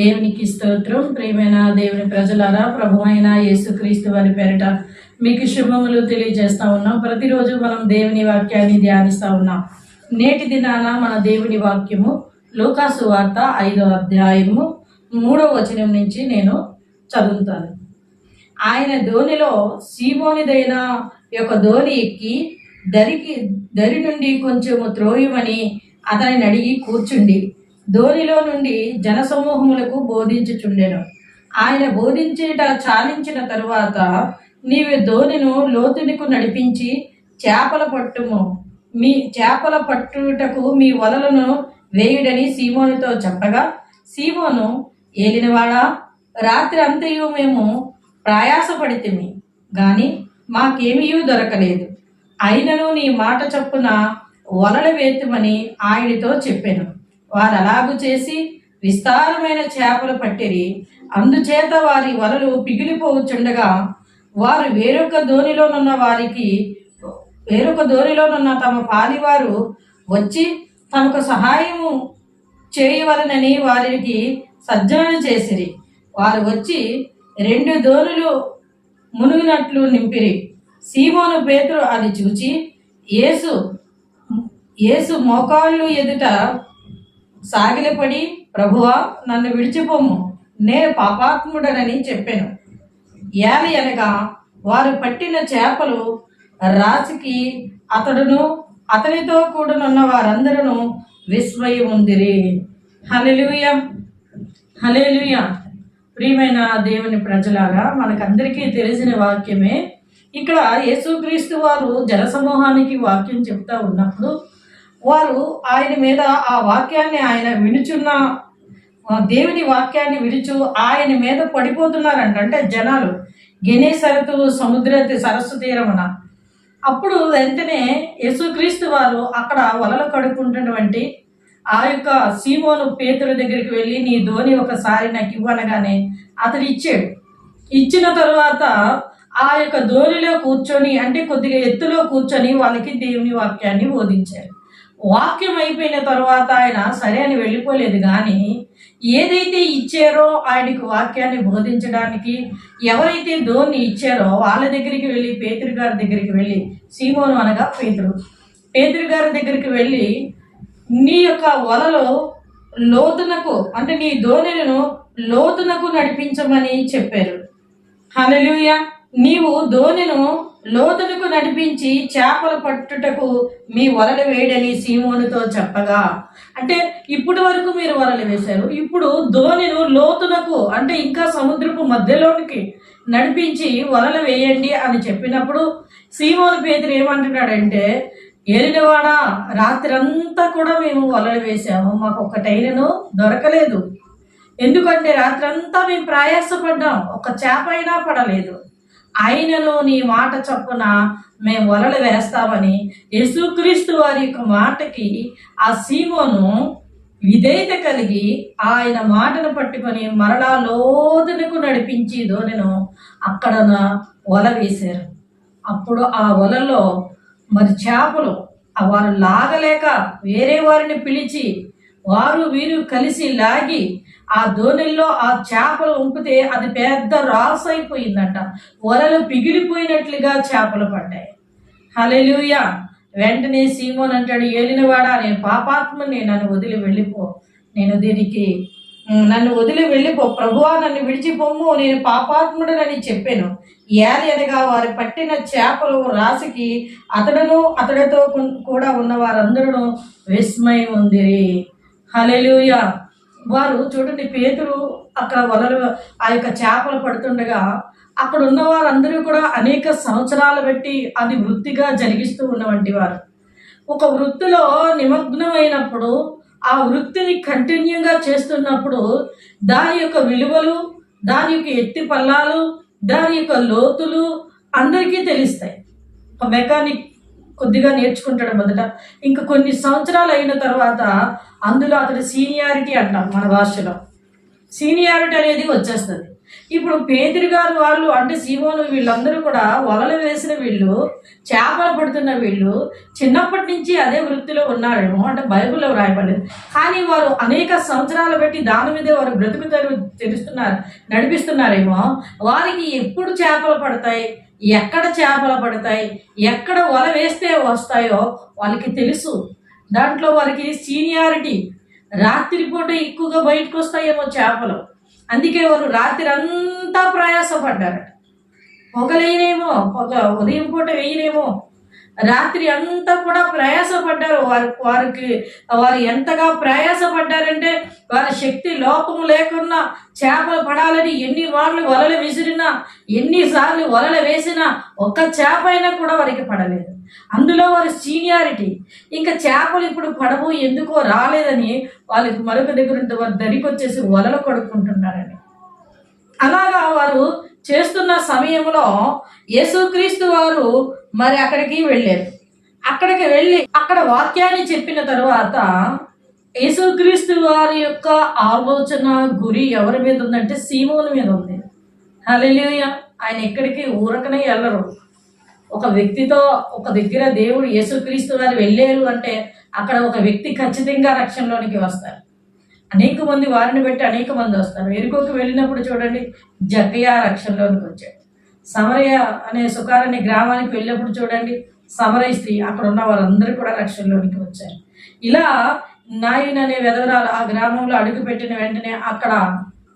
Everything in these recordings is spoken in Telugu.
దేవునికి స్తోత్రం. ప్రియమైన దేవుని ప్రజలారా, ప్రభువైన యేసుక్రీస్తు వారి పేరిట మీకు శుభములు తెలియజేస్తా ఉన్నాం. ప్రతిరోజు మనం దేవుని వాక్యాన్ని ధ్యానిస్తా ఉన్నాం. నేటి దినాన మన దేవుని వాక్యము లూకాసు వార్త 5వ అధ్యాయము 3వ వచనం నుంచి నేను చదువుతాను. ఆయన ధోనిలో సీమోనిదైన యొక్క ధోని ఎక్కి దరి నుండి కొంచెము త్రోయమని అతనిని అడిగి కూర్చుండి ధోనిలో నుండి జనసమూహములకు బోధించుచుండెను. ఆయన బోధించేట చాలించిన తరువాత, నీవు ధోనిను లోతునికి నడిపించి చేపల పట్టుటకు మీ వలలను వేయుడని సీమోనుతో చెప్పగా, సీమోను, ఏలినవాడా, రాత్రి అంతయు మేము ప్రయాసపడితిమి గాని మాకేమీ దొరకలేదు. అయినను నీ మాట చొప్పున వలలు వేతుమని ఆయనతో చెప్పాను. వారు అలాగు చేసి విస్తారమైన చేపలు పట్టిరి. అందుచేత వారి వలలు పిగిలిపోవచ్చుండగా వారు వేరొక ధోనిలోనున్న తమ పాలివారు వచ్చి తమకు సహాయము చేయవలనని వారికి సజ్జన చేసిరి. వారు వచ్చి 2 ధోనులు మునిగినట్లు నింపిరి. సీమోను పేతురు అది చూచి యేసు మోకాళ్ళు ఎదుట సాగిలపడి, ప్రభువా, నన్ను విడిచిపోము, నేను పాపాత్ముడనని చెప్పాను. ఏలి అనగా వారు పట్టిన చేపలు రాశికి అతడును అతనితో కూడనున్న వారందరూ విస్మయం ఉందిరి. హల్లెలూయా, హల్లెలూయా. ప్రియమైన దేవుని ప్రజలారా, మనకందరికీ తెలిసిన వాక్యమే. ఇక్కడ యేసుక్రీస్తు వారు జనసమూహానికి వాక్యం చెప్తా ఉన్నప్పుడు వారు ఆయన మీద ఆ వాక్యాన్ని, ఆయన వినుచున్న దేవుని వాక్యాన్ని విడుచు ఆయన మీద పడిపోతున్నారంట. అంటే జనాలు గెనేసరతు సరస్సు తీరమున. అప్పుడు వెంటనే యేసుక్రీస్తు వారు అక్కడ వలలు కడుక్కుంటున్నటువంటి ఆ యొక్క సీమోను పేతురు దగ్గరికి వెళ్ళి, నీ ధోని ఒకసారి నాకు ఇవ్వనగానే అతడు ఇచ్చాడు. ఇచ్చిన తరువాత ఆ యొక్క ధోనిలో కూర్చొని, అంటే కొద్దిగా ఎత్తులో కూర్చొని వాళ్ళకి దేవుని వాక్యాన్ని బోధించారు. వాక్యం అయిపోయిన తర్వాత ఆయన సరే అని వెళ్ళిపోలేదు, కానీ ఏదైతే ఇచ్చారో ఆయనకు వాక్యాన్ని బోధించడానికి ఎవరైతే ధోని ఇచ్చారో వాళ్ళ దగ్గరికి వెళ్ళి, పేతురు గారి దగ్గరికి వెళ్ళి, సీమోను అనగా పేతురు గారి దగ్గరికి వెళ్ళి, నీ యొక్క వలలో లోతునకు, అంటే నీ ధోనిలను లోతునకు నడిపించమని చెప్పారు. హల్లెలూయా. నీవు ధోనిను లోతునకు నడిపించి చేపలు పట్టుటకు మీ వలలు వేయడని సీమోనుతో చెప్పగా, అంటే ఇప్పటి వరకు మీరు వలలు వేశారు, ఇప్పుడు ధోనిను లోతునకు, అంటే ఇంకా సముద్రపు మధ్యలోనికి నడిపించి వలలు వేయండి అని చెప్పినప్పుడు సీమోను పేతురు ఏమంటున్నాడంటే, ఏలినవాడా, రాత్రి అంతా కూడా మేము వలలు వేసాము, మాకు ఒక్కటైనను దొరకలేదు. ఎందుకంటే రాత్రంతా మేము ప్రయాసపడ్డాం, ఒక చేప అయినా పడలేదు. ఆయనను నీ మాట చొప్పున మేము వలలు వేస్తామని యేసుక్రీస్తు వారి యొక్క మాటకి ఆ సీమోను విధేయత కలిగి ఆయన మాటను పట్టుకొని మరలా లోతునకు నడిపించి ధోనిను అక్కడ వల వేశారు. అప్పుడు ఆ వలలో మరి చేపలు వారు లాగలేక వేరే వారిని పిలిచి వీరు కలిసి లాగి ఆ ధోనిల్లో ఆ చేపలు ఉంపితే అది పెద్ద రాసు అయిపోయిందంట. వలలు పిగిలిపోయినట్లుగా చేపలు పడ్డాయి. హల్లెలూయా. వెంటనే సీమోన్ అంటాడు, ఏలినవాడా, నేను పాపాత్మని, నన్ను వదిలి వెళ్ళిపో ప్రభువా, నన్ను విడిచిపోమ్ము, నేను పాపాత్ముడనని చెప్పాను. ఏలి అనగా వారు పట్టిన చేపలు రాశికి అతడును అతడితో కూడా ఉన్న వారందరూ విస్మయం ఉందిరి. హల్లెలూయా. వారు చూడండి, పేతురు అక్కడ వలలు ఆ యొక్క చేపలు పడుతుండగా అక్కడ ఉన్న వారందరూ కూడా అనేక సంవత్సరాలు బట్టి అది వృత్తిగా జరిగిస్తూ ఉన్నవంటి వారు. ఒక వృత్తిలో నిమగ్నమైనప్పుడు, ఆ వృత్తిని కంటిన్యూగా చేస్తున్నప్పుడు దాని యొక్క విలువలు, దాని యొక్క ఎత్తి పల్లాలు, దాని యొక్క లోతులు అందరికీ తెలుస్తాయి. ఒక మెకానిక్ కొద్దిగా నేర్చుకుంటాడు మొదట, ఇంకా కొన్ని సంవత్సరాలు అయిన తర్వాత అందులో అతడు సీనియారిటీ అంటాం మన భాషలో. సీనియారిటీ అనేది వచ్చేస్తుంది. ఇప్పుడు పేతురు గారు వాళ్ళు అంటే సీమోను వీళ్ళందరూ కూడా వలలు వేసిన వీళ్ళు, చేపలు పడుతున్న వీళ్ళు చిన్నప్పటి నుంచి అదే వృత్తిలో ఉన్నారేమో అంటే బైబిల్లో వ్రాయబడలేదు. కానీ వారు అనేక సంవత్సరాలు బట్టి దాని మీదే వారు బ్రతుకు తెరుస్తున్నారు, నడిపిస్తున్నారేమో. వారికి ఎప్పుడు చేపలు పడతాయి, ఎక్కడ చేపలు పడతాయి, ఎక్కడ వల వేస్తే వస్తాయో వాళ్ళకి తెలుసు. దాంట్లో వారికి సీనియారిటీ. రాత్రిపూట ఎక్కువగా బయటకు వస్తాయేమో చేపలు, అందుకే వారు రాత్రి అంతా ప్రయాసపడ్డారు. పొగలేనేమో, ఉదయం పూట వేయలేమో, రాత్రి అంతా కూడా ప్రయాసపడ్డారు. వారు ఎంతగా ప్రయాసపడ్డారంటే వారి శక్తి లోపం లేకుండా చేపలు పడాలని ఎన్ని వాళ్ళు వలలు విసిరినా, ఎన్నిసార్లు వలలు వేసినా ఒక్క చేప అయినా కూడా వారికి పడలేదు. అందులో వారి సీనియారిటీ. ఇంకా చేపలు ఇప్పుడు పడవు, ఎందుకో రాలేదని వాళ్ళకి మరొక దగ్గర ఉంటే వారు దరికి వచ్చేసి వలలు కొడుకుంటున్నారని. అలాగా వారు చేస్తున్న సమయంలో యేసుక్రీస్తు వారు మరి అక్కడికి వెళ్ళారు. అక్కడికి వెళ్ళి అక్కడ వాక్యాన్ని చెప్పిన తరువాత యేసుక్రీస్తు వారి యొక్క ఆలోచన గురి ఎవరి మీద ఉందంటే సీమోను మీద ఉంది. హల్లెలూయా. ఆయన ఎక్కడికి ఊరకనే వెళ్ళరు. ఒక వ్యక్తితో ఒక దగ్గర దేవుడు యేసుక్రీస్తు వారు వెళ్ళారు అంటే అక్కడ ఒక వ్యక్తి ఖచ్చితంగా రక్షణలోనికి వస్తారు. అనేక మంది వారిని బట్టి అనేక మంది వస్తారు. ఎరుకోకి వెళ్ళినప్పుడు చూడండి, జక్కయ్య రక్షణలోనికి వచ్చాడు. సమరయ అనే సుకారని గ్రామానికి వెళ్ళినప్పుడు చూడండి, సమరయ స్త్రీ, అక్కడ ఉన్న వారందరూ కూడా రక్షణలోనికి వచ్చారు. ఇలా నాయన్ అనే విధవరాలు ఆ గ్రామంలో అడుగు పెట్టిన వెంటనే అక్కడ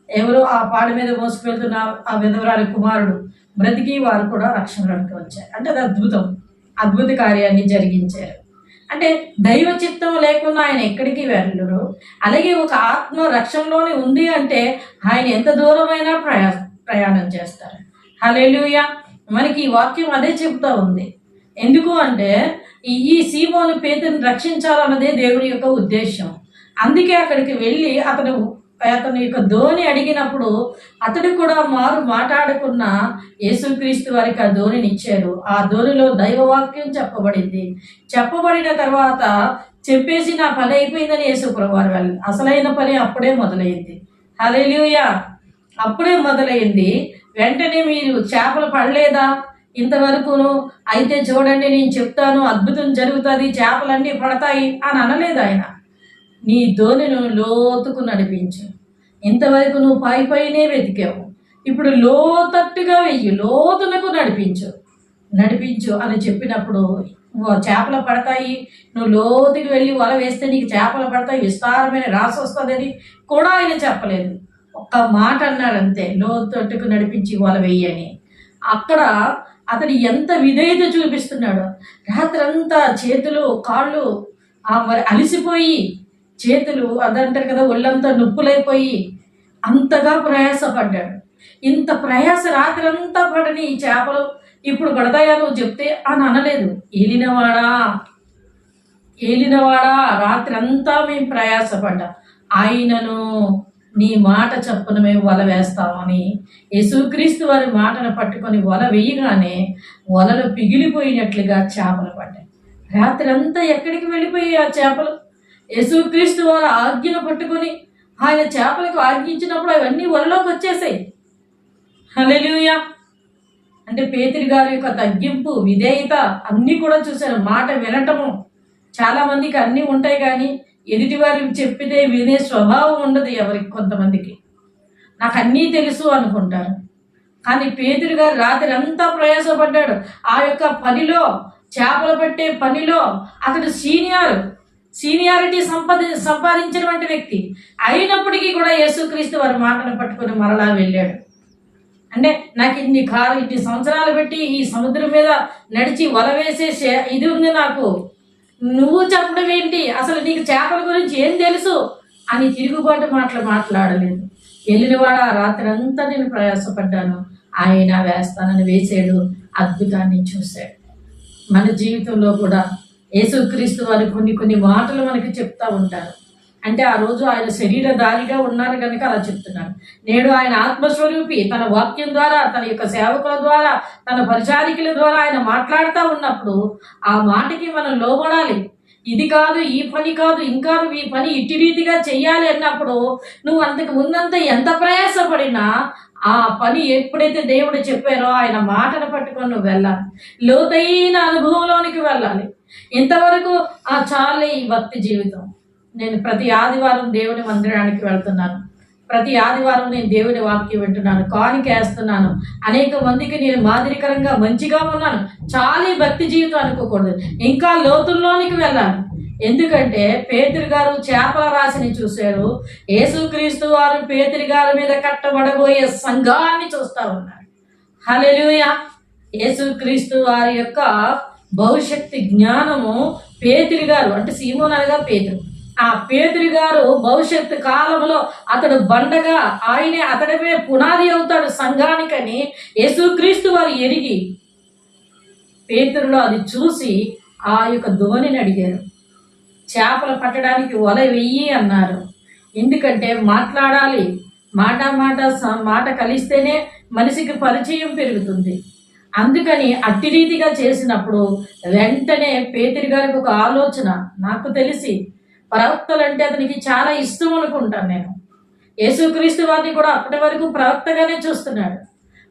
ఎవరో ఆ పాడి మీద మోసుకెళ్తున్న ఆ విధవరాలి కుమారుడు బ్రతికి వారు కూడా రక్షణలోనికి వచ్చారు. అంటే అది అద్భుత కార్యాన్ని జరిగించారు. అంటే దైవ చిత్తం లేకుండా ఆయన ఎక్కడికి వెళ్ళరు. అలాగే ఒక ఆత్మ రక్షణలోనే ఉంది అంటే ఆయన ఎంత దూరమైనా ప్రయాణం చేస్తారు. హల్లెలూయా. మనకి ఈ వాక్యం అదే చెప్తా ఉంది. ఎందుకు అంటే ఈ సీమోను పేతురుని రక్షించాలన్నదే దేవుని యొక్క ఉద్దేశం. అందుకే అక్కడికి వెళ్ళి అతని యొక్క ధోని అడిగినప్పుడు అతడు కూడా మాట్లాడుకున్న యేసుక్రీస్తు వారికి ఆ ధోనిని ఇచ్చారు. ఆ ధోనిలో దైవవాక్యం చెప్పబడింది. చెప్పబడిన తర్వాత చెప్పేసి నా పని అయిపోయిందని యేసుప్రభు వారు వెళ్ళి అసలైన పని అప్పుడే మొదలైంది. హల్లెలూయా. అప్పుడే మొదలైంది. వెంటనే మీరు చేపలు పడలేదా ఇంతవరకును? అయితే చూడండి, నేను చెప్తాను, అద్భుతం జరుగుతుంది, చేపలన్నీ పడతాయి అని అనలేదు ఆయన. నీ ధోనిను లోతుకు నడిపించు. ఇంతవరకు నువ్వు పైనే వెతికావు, ఇప్పుడు లోతట్టుగా వెయ్యి, లోతునకు నడిపించు అని చెప్పినప్పుడు చేపలు పడతాయి, నువ్వు లోతుకి వెళ్ళి వల వేస్తే నీకు చేపలు పడతాయి, విస్తారమైన రాసి వస్తుందని కూడా ఆయన చెప్పలేదు. ఒక్క మాట అన్నాడు అంతే, లోతట్టుకు నడిపించి వల వెయ్యని. అక్కడ అతడు ఎంత విధేయత చూపిస్తున్నాడు. రాత్రంతా చేతులు కాళ్ళు మరి అలిసిపోయి, చేతులు అదంటారు కదా, ఒళ్ళంతా నొప్పులైపోయి అంతగా ప్రయాసపడ్డాడు. ఇంత ప్రయాస రాత్రంతా పడని ఈ చేపలు ఇప్పుడు పడతాయా నువ్వు చెప్తే అని అనలేదు. ఏలినవాడా రాత్రంతా మేము ప్రయాసపడ్డా, ఆయనను నీ మాట చప్పున మేము వల వేస్తామని యేసుక్రీస్తు వారి మాటను పట్టుకొని వల వేయగానే వలలు పిగిలిపోయినట్లుగా చేపలు పడ్డాయి. రాత్రి అంతా ఎక్కడికి వెళ్ళిపోయి ఆ చేపలు? యేసుక్రీస్తు వారి ఆజ్ఞను పట్టుకొని ఆయన చేపలకు ఆజ్ఞించినప్పుడు అవన్నీ వలలోకి వచ్చేసాయి. హల్లెలూయా. అంటే పేతురు గారి యొక్క తగ్గింపు, విధేయత అన్నీ కూడా చూశారు. మాట వినటము, చాలా మందికి అన్నీ ఉంటాయి కానీ ఎదుటి వారికి చెప్పితే వినే స్వభావం ఉండదు ఎవరికి. కొంతమందికి నాకు అన్నీ తెలుసు అనుకుంటారు. కానీ పేతురు గారు రాత్రి అంతా ప్రయాసపడ్డాడు. ఆ యొక్క పనిలో, చేపలు పట్టే పనిలో అతడు సీనియారిటీ సంపాదించినటువంటి వ్యక్తి అయినప్పటికీ కూడా యేసుక్రీస్తు వారి మాటను పట్టుకొని మరలా వెళ్ళాడు. అంటే నాకు ఇన్ని సంవత్సరాలు పెట్టి ఈ సముద్రం మీద నడిచి వల వేసే ఇది ఉంది నాకు, నువ్వు చెప్పడం ఏంటి, అసలు నీకు చేపల గురించి ఏం తెలుసు అని తిరుగుబాటు మాట్లాడలేదు. వెళ్ళినవాడు ఆ రాత్రి అంతా నేను ప్రయాసపడ్డాను, ఆయన వేస్తానని వేసాడు, అద్భుతాన్ని చూశాడు. మన జీవితంలో కూడా యేసుక్రీస్తు వారు కొన్ని మాటలు మనకి చెప్తా ఉంటారు. అంటే ఆ రోజు ఆయన శరీరధారిగా ఉన్నారు కనుక అలా చెప్తున్నారు. నేడు ఆయన ఆత్మస్వరూపి తన వాక్యం ద్వారా, తన యొక్క సేవకుల ద్వారా, తన పరిచారికుల ద్వారా ఆయన మాట్లాడుతూ ఉన్నప్పుడు ఆ మాటకి మనం లోబడాలి. ఇది కాదు, ఈ పని కాదు, ఇంకా నువ్వు ఈ పని ఇట్టి రీతిగా చెయ్యాలి అన్నప్పుడు నువ్వు అంతకు ముందంతా ఎంత ప్రయాసపడినా ఆ పని ఎప్పుడైతే దేవుడు చెప్పారో ఆయన మాటను పట్టుకొని నువ్వు వెళ్ళాలి, లోతైన అనుభవంలోనికి వెళ్ళాలి. ఇంతవరకు చాలే ఈ భక్తి జీవితం. నేను ప్రతి ఆదివారం దేవుని మందిరానికి వెళ్తున్నాను, ప్రతి ఆదివారం నేను దేవుని వాక్యం వింటున్నాను, కానికేస్తున్నాను, అనేక మందికి నేను మాదిరికరంగా మంచిగా ఉన్నాను, చాలా భక్తి జీవితం అనుకోకూడదు. ఇంకా లోతుల్లోనికి వెళ్ళాలి. ఎందుకంటే పేతురు గారు చేపల రాశిని చూశారు, యేసుక్రీస్తు వారు పేతురు గారి మీద కట్టబడబోయే సంఘాన్ని చూస్తా ఉన్నారు. హల్లెలూయా. యేసుక్రీస్తు వారి యొక్క భవిష్యత్తు జ్ఞానము పేతురు గారు, అంటే సీమోను అనగా పేతురు, ఆ పేతురు గారు భవిష్యత్తు కాలంలో అతడు బండగా అతడిపై పునాది అవుతాడు సంఘానికని యేసుక్రీస్తు వారు ఎరిగి పేతురులో అది చూసి ఆ యొక్క ధోనిని అడిగారు. చేపలు పట్టడానికి వల వెయ్యి అన్నారు. ఎందుకంటే మాట్లాడాలి, మాట కలిస్తేనే మనిషికి పరిచయం పెరుగుతుంది. అందుకని అట్టి రీతిగా చేసినప్పుడు వెంటనే పేతురు గారికి ఒక ఆలోచన, నాకు తెలిసి ప్రవక్తలంటే అతనికి చాలా ఇష్టం అనుకుంటాను నేను. యేసుక్రీస్తు వారిని కూడా అప్పటి వరకు ప్రవక్తగానే చూస్తున్నాడు.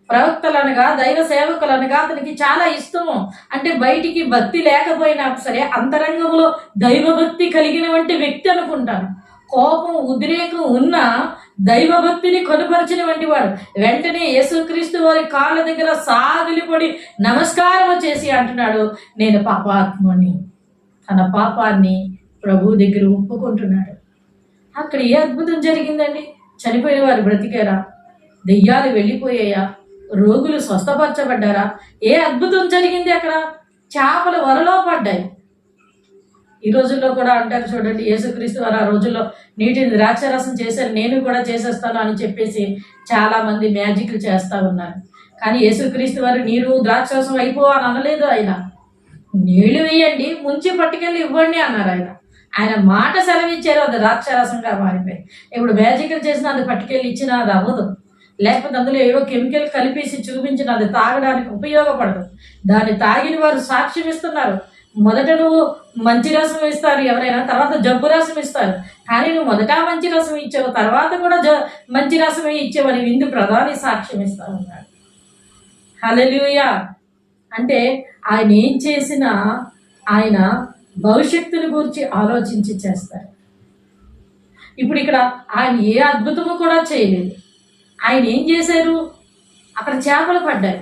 ప్రవక్తలు అనగా దైవ సేవకులు అనగా అతనికి చాలా ఇష్టము. అంటే బయటికి భక్తి లేకపోయినా సరే అంతరంగంలో దైవభక్తి కలిగిన వంటి వ్యక్తి అనుకుంటాను. కోపం ఉద్రేకం ఉన్న దైవభక్తిని కొనుపరిచిన వంటి వాడు వెంటనే యేసుక్రీస్తు వారి కాళ్ళ దగ్గర సాగిలిపడి నమస్కారం చేసి అంటున్నాడు, నేను పాపాత్ముని. తన పాపాన్ని ప్రభు దగ్గర ఒప్పుకుంటున్నాడు. అక్కడ ఏ అద్భుతం జరిగిందండి? చనిపోయిన వారు బ్రతికారా? దెయ్యాలు వెళ్ళిపోయాయా? రోగులు స్వస్థపరచబడ్డారా? ఏ అద్భుతం జరిగింది అక్కడ? చేపలు వలలో పడ్డాయి. ఈ రోజుల్లో కూడా అంటారు చూడండి, యేసుక్రీస్తు వారు ఆ రోజుల్లో నీటిని ద్రాక్షరసం చేశారు, నేను కూడా చేసేస్తాను అని చెప్పేసి చాలా మంది మ్యాజిక్లు చేస్తూ ఉన్నారు. కానీ యేసుక్రీస్తు వారు నీరు ద్రాక్షరసం అయిపోవని అనలేదు. ఆయన నీళ్లు వేయండి, ముంచి పట్టుకెళ్ళి ఇవ్వండి అన్నారు. ఆయన మాట సెలవిచ్చారు, అది ద్రాక్షరసంగా మారిపోయి. ఇప్పుడు మ్యాజిక్లు చేసిన అది పట్టుకెళ్ళి ఇచ్చినా అది అవ్వదు. లేకపోతే అందులో ఏవో కెమికల్ కలిపేసి చూపించిన అది తాగడానికి ఉపయోగపడదు. దాన్ని తాగిన వారు సాక్ష్యం ఇస్తున్నారు. మొదట నువ్వు మంచి రసం ఇస్తారు ఎవరైనా, తర్వాత జబ్బు రసం ఇస్తారు. కానీ నువ్వు మొదట మంచి రసం ఇచ్చావు, తర్వాత కూడా మంచి రసమే ఇచ్చావని విందు ప్రధాని సాక్ష్యం ఇస్తా ఉన్నాడు. హల్లెలూయా. అంటే ఆయన ఏం చేసినా ఆయన భవిష్యత్తుని గురించి ఆలోచించి చేస్తారు. ఇప్పుడు ఇక్కడ ఆయన ఏ అద్భుతము కూడా చేయలేదు. ఆయన ఏం చేశారు? అక్కడ చేపలు పడ్డాయి.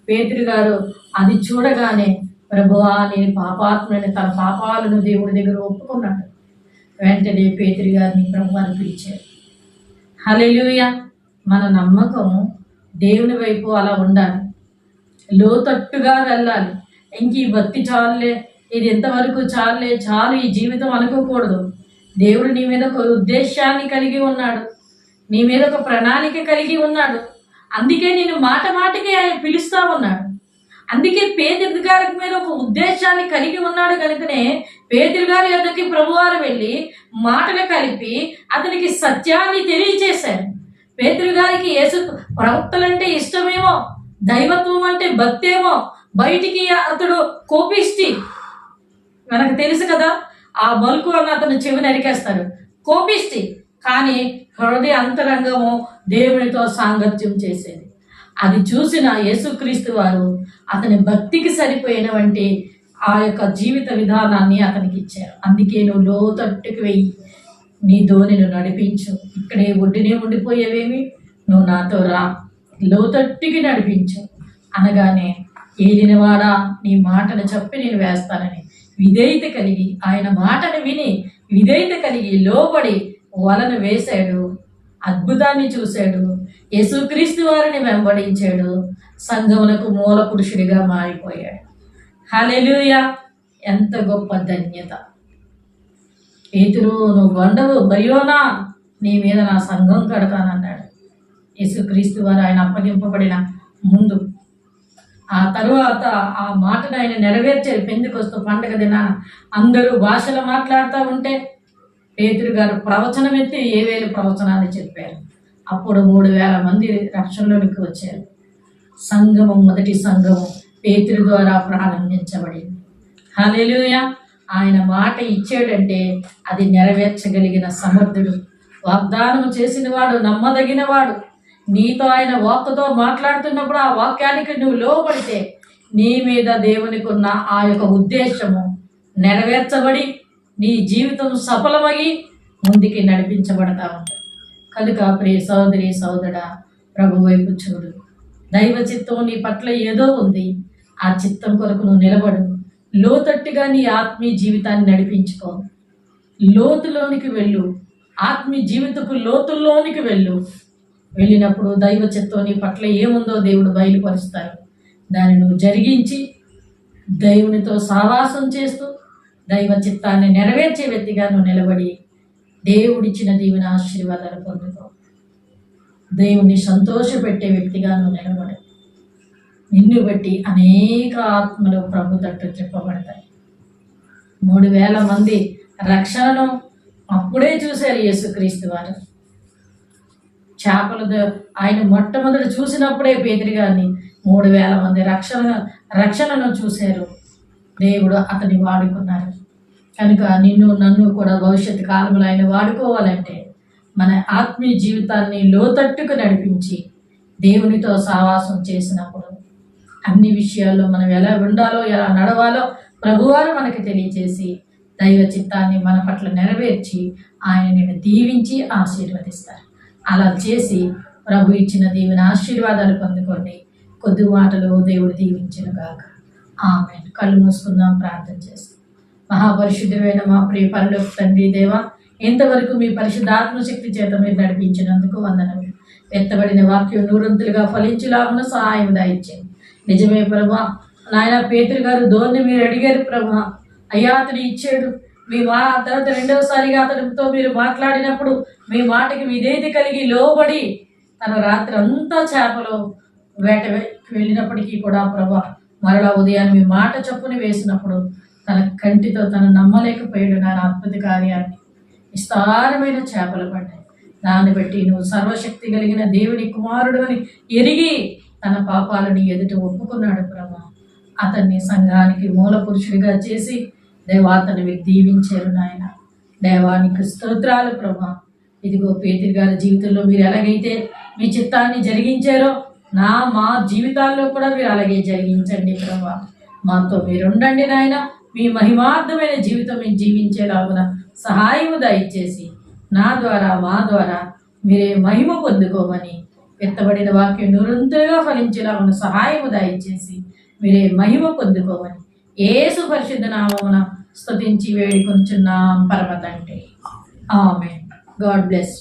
పేతురు గారు అది చూడగానే ప్రభువా నేను పాపాత్ముడని తన పాపాలను దేవుడి దగ్గర ఒప్పుకున్నాడు. వెంటనే పేతురు గారిని ప్రభువాన్ని పిలిచారు. హల్లెలూయా. మన నమ్మకం దేవుని వైపు అలా ఉండాలి, లోతట్టుగా వెళ్ళాలి. ఇంక ఈ భక్తి చాలులే, ఇది ఎంతవరకు చాలు ఈ జీవితం అనుకోకూడదు. దేవుడు నీ మీద ఒక ఉద్దేశాన్ని కలిగి ఉన్నాడు, నీ మీద ఒక ప్రణాళిక కలిగి ఉన్నాడు. అందుకే నేను మాటకి ఆయన పిలుస్తా ఉన్నాడు. అందుకే పేతురు గారి మీద ఒక ఉద్దేశాన్ని కలిగి ఉన్నాడు కనుకనే పేతురు గారి యొద్దకి ప్రభువారు వెళ్ళి మాటలు కలిపి అతనికి సత్యాన్ని తెలియచేశారు. పేతురు గారికి యేసు ప్రవక్తలంటే ఇష్టమేమో, దైవత్వం అంటే భక్తి ఏమో, బయటికి అతడు కోపిష్టి, మనకు తెలుసు కదా, ఆ మలుకు అన్న అతను చెవి నరికేస్తారు, కోపిష్టి. కానీ హృదయ అంతరంగము దేవునితో సాంగత్యం చేసేది. అది చూసిన యేసుక్రీస్తు వారు అతని భక్తికి సరిపోయినటువంటి ఆ యొక్క జీవిత విధానాన్ని అతనికి ఇచ్చారు. అందుకే నువ్వు లోతట్టుకు వెయ్యి, నీ ధోనిను నడిపించు, ఇక్కడే ఒడ్డునే ఉండిపోయేవేమి, నువ్వు నాతో రా, లోతట్టుకి నడిపించు అనగానే ఏలినవాడా నీ మాటను చెప్పి నేను వేస్తానని విధేయత కలిగి ఆయన మాటను విని విధేయత కలిగి లోబడి వలను వేశాడు. అద్భుతాన్ని చూశాడు. యేసుక్రీస్తు వారిని వెంబడించాడు. సంఘములకు మూల పురుషుడిగా మారిపోయాడు. హల్లెలూయా. ఎంత గొప్ప ధన్యత. పేతురు నువ్వు బండవు బయోనా, నీ మీద నా సంఘం కడతానన్నాడు యేసుక్రీస్తు వారు ఆయన అప్పగింపబడిన ముందు. ఆ తరువాత ఆ మాటను ఆయన నెరవేర్చారు. పెంతెకొస్తు పండగ దినాన అందరూ భాషలు మాట్లాడుతూ ఉంటే పేతురు గారు ప్రవచనం ఎత్తి 1000 ప్రవచనాలు చెప్పారు. అప్పుడు 3000 మంది రక్షణలోనికి వచ్చారు. సంఘము, మొదటి సంఘము పేతురు ద్వారా ప్రారంభించబడింది. హల్లెలూయా. ఆయన మాట ఇచ్చాడంటే అది నెరవేర్చగలిగిన సమర్థుడు, వాగ్దానం చేసిన వాడు, నమ్మదగిన వాడు. నీతో ఆయన వాక్కుతో మాట్లాడుతున్నప్పుడు ఆ వాక్యానికి నువ్వు లోబడితే నీ మీద దేవునికి ఉన్న ఆ యొక్క ఉద్దేశము నెరవేర్చబడి నీ జీవితం సఫలమయ్యి ముందుకి నడిపించబడతా ఉంటుంది. కనుక ప్రియ సోదరి సోదరుడా, ప్రభు వైపు చూడు. దైవ చిత్తం నీ పట్ల ఏదో ఉంది. ఆ చిత్తం కొరకు నువ్వు నిలబడు. లోతట్టుగా నీ ఆత్మీయ జీవితాన్ని నడిపించుకో. లోతులోనికి వెళ్ళు. ఆత్మీయ జీవితపు లోతుల్లోనికి వెళ్ళినప్పుడు దైవ చిత్తం నీ పట్ల ఏముందో దేవుడు బయలుపరుస్తారు. దాన్ని నువ్వు జరిగించి దేవునితో సావాసం చేస్తూ దైవ చిత్తాన్ని నెరవేర్చే వ్యక్తిగా నువ్వు నిలబడి దేవుడిచ్చిన దీవెన ఆశీర్వాదాలు పొందుకో. దేవుణ్ణి సంతోషపెట్టే వ్యక్తిగా నువ్వు నిలబడు. నిన్ను బట్టి అనేక ఆత్మలు ప్రభు తట్టు చెప్పబడతాయి. 3,000 మంది రక్షణను అప్పుడే చూశారు యేసుక్రీస్తు వారు. చేపలు ఆయన మొట్టమొదటి చూసినప్పుడే పేతురు గారిని 3,000 మంది రక్షణను చూశారు. దేవుడు అతన్ని వాడుకున్నారు. కనుక నిన్ను నన్ను కూడా భవిష్యత్తు కాలంలో ఆయన వాడుకోవాలంటే మన ఆత్మీయ జీవితాన్ని లోతట్టుకు నడిపించి దేవునితో సావాసం చేసినప్పుడు అన్ని విషయాల్లో మనం ఎలా ఉండాలో ఎలా నడవాలో ప్రభువారు మనకి తెలియజేసి దైవ చిత్తాన్ని మన పట్ల నెరవేర్చి ఆయన నిన్ను దీవించి ఆశీర్వదిస్తారు. అలా చేసి ప్రభు ఇచ్చిన దీవెన ఆశీర్వాదాలు పొందుకోండి. కొద్ది మాటలు దేవుడు దీవించిన గాక. ఆమేన్. కళ్ళు మూసుకుందాం, ప్రార్థన చేస్తాం. మహాపరిశుద్ధమైన మా ప్రియ పరలోక తండ్రి దేవా, ఇంతవరకు మీ పరిశుద్ధాత్మ శక్తి చేత మీరు నడిపించినందుకు వందనములు. ఎత్తబడిన వాక్యం నూరంతులుగా ఫలించులాగున సహాయం దాయిచ్చింది. నిజమే ప్రభా. నాయన పేతురు గారు ధోని మీరు అడిగారు ప్రభా. అయ్యా అతడు ఇచ్చాడు. మీ తర్వాత రెండవసారిగా అతడితో మీరు మాట్లాడినప్పుడు మీ మాటకి విధేయత కలిగి లోబడి తన రాత్రి అంతా చేపలు వేట వెళ్ళినప్పటికీ కూడా ప్రభా మరలా ఉదయాన్ని మీ మాట చొప్పున వేసినప్పుడు తన కంటితో తను నమ్మలేకపోయాడు నా అద్భుత కార్యాన్ని. విస్తారమైన చేపలు పడ్డాయి. దాన్ని బట్టి నువ్వు సర్వశక్తి కలిగిన దేవుని కుమారుడు అని ఎరిగి తన పాపాలను ఎదుట ఒప్పుకున్నాడు ప్రభా. అతన్ని సంఘానికి మూల పురుషుడిగా చేసి దేవాతను దీవించారు నాయన. దేవానికి స్తోత్రాలు ప్రభా. ఇదిగో పేతురు గారి జీవితంలో మీరు ఎలాగైతే మీ చిత్తాన్ని జరిగించారో మా జీవితాల్లో కూడా మీరు అలాగే జరిగించండి ప్రభా. మాతో మీరు ఉండండి నాయన. మీ మహిమార్థమైన జీవితం మేము జీవించేలాగున సహాయము దయచేసి నా ద్వారా మా ద్వారా మీరే మహిమ పొందుకోమని ఎత్తబడిన వాక్యం నిరంతరంగా ఫలించేలాగున సహాయము దయచేసి మీరే మహిమ పొందుకోమని యేసు పరిశుద్ధ నామమున స్తుతించి వేడుకొంచున్నాం పరమ తండ్రి. ఆమేన్. God bless.